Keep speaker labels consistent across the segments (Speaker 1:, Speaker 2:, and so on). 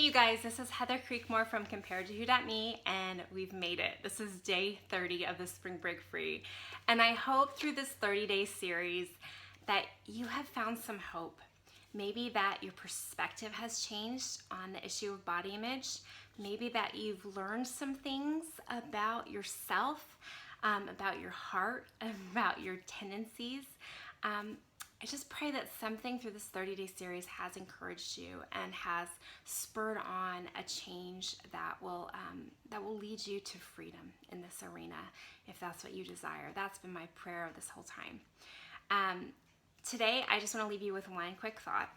Speaker 1: Hey you guys, this is Heather Creekmore from ComparedToWho.me, and we've made it. This is day 30 of the Spring Break Free, and I hope through this 30-day series that you have found some hope. Maybe that your perspective has changed on the issue of body image. Maybe that you've learned some things about yourself, about your heart, about your tendencies. I just pray that something through this 30-day series has encouraged you and has spurred on a change that will lead you to freedom in this arena, if that's what you desire. That's been my prayer this whole time. Today, I just want to leave you with one quick thought,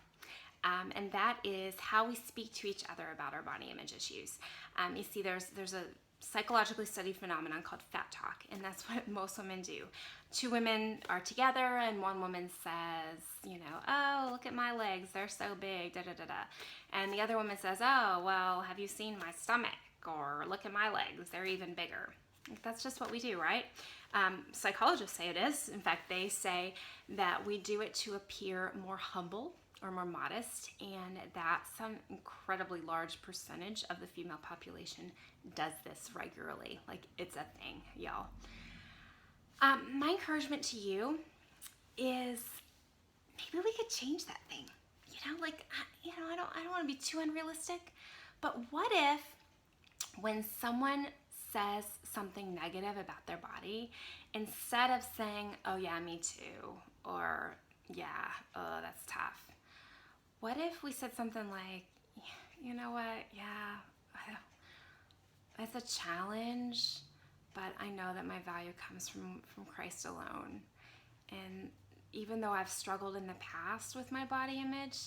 Speaker 1: and that is how we speak to each other about our body image issues. You see, there's a psychologically studied phenomenon called fat talk, and that's what most women do. Two women are together and one woman says, oh, look at my legs, they're so big, da da da da. And the other woman says, oh, well, have you seen my stomach? Or look at my legs, they're even bigger. That's just what we do, right? Psychologists say it is. In fact, they say that we do it to appear more humble or more modest, and that some incredibly large percentage of the female population does this regularly. Like, it's a thing, y'all. My encouragement to you is maybe we could change that thing. I don't want to be too unrealistic, but what if when someone says something negative about their body, instead of saying, oh yeah, me too, or yeah, oh, that's tough, what if we said something like, you know what, yeah, it's a challenge, but I know that my value comes from Christ alone. And even though I've struggled in the past with my body image,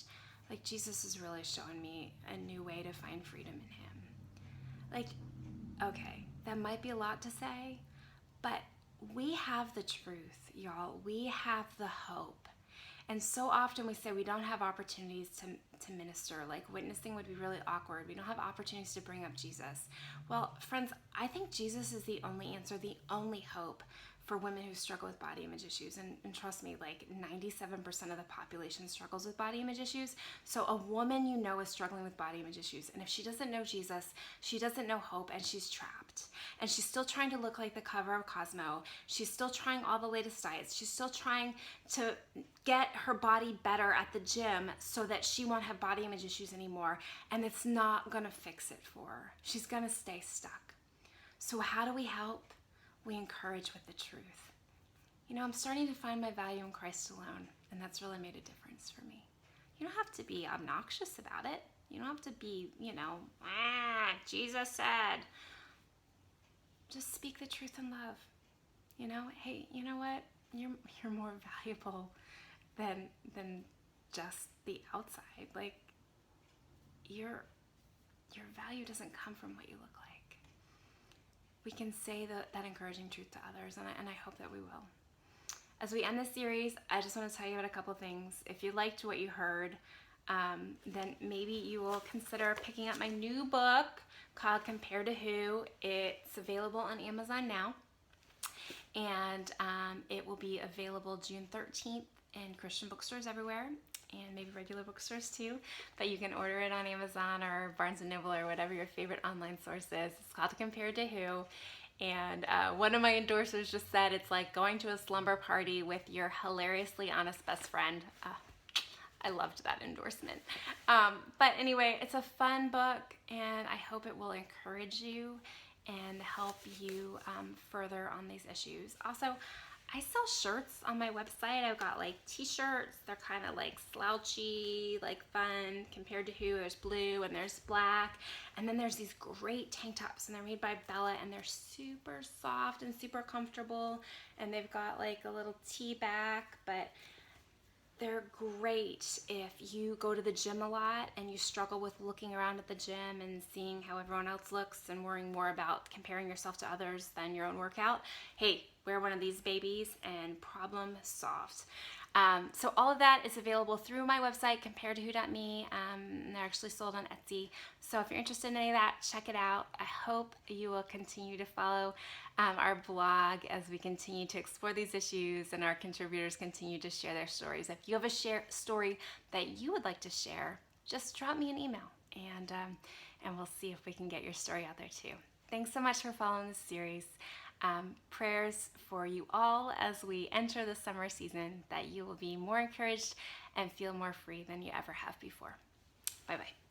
Speaker 1: like, Jesus is really showing me a new way to find freedom in him. Like, okay, that might be a lot to say, but we have the truth, y'all. We have the hope. And so often we say we don't have opportunities to minister, like witnessing would be really awkward. We don't have opportunities to bring up Jesus. Well, friends, I think Jesus is the only answer, the only hope for women who struggle with body image issues. And trust me, like 97% of the population struggles with body image issues. So a woman is struggling with body image issues. And if she doesn't know Jesus, she doesn't know hope, and she's trapped. And she's still trying to look like the cover of Cosmo. She's still trying all the latest diets. She's still trying to get her body better at the gym so that she won't have body image issues anymore. And it's not gonna fix it for her. She's gonna stay stuck. So how do we help? We encourage with the truth. I'm starting to find my value in Christ alone, and that's really made a difference for me. You don't have to be obnoxious about it. You don't have to be, Jesus said. Just speak the truth in love. Hey, you know what? You're more valuable than just the outside. Like, your value doesn't come from what you look like. We can say that encouraging truth to others, and I hope that we will. As we end this series, I just want to tell you about a couple things. If you liked what you heard, then maybe you will consider picking up my new book called Compared to Who. It's available on Amazon now, and it will be available June 13th in Christian bookstores everywhere, and maybe regular bookstores too, but you can order it on Amazon or Barnes & Noble or whatever your favorite online source is. It's called Compared to Who, and one of my endorsers just said it's like going to a slumber party with your hilariously honest best friend. I loved that endorsement. But anyway, it's a fun book, and I hope it will encourage you and help you further on these issues. Also, I sell shirts on my website. I've got like t-shirts. They're kind of like slouchy, like fun. Compared to Who, there's blue and there's black. And then there's these great tank tops, and they're made by Bella, and they're super soft and super comfortable. And they've got like a little tee back, but they're great if you go to the gym a lot and you struggle with looking around at the gym and seeing how everyone else looks and worrying more about comparing yourself to others than your own workout. Hey, wear one of these babies and problem solved. So all of that is available through my website, ComparedToWho.me. They're actually sold on Etsy. So if you're interested in any of that, check it out. I hope you will continue to follow our blog as we continue to explore these issues and our contributors continue to share their stories. If you have a story that you would like to share, just drop me an email and we'll see if we can get your story out there too. Thanks so much for following this series. Prayers for you all as we enter the summer season, that you will be more encouraged and feel more free than you ever have before. Bye-bye.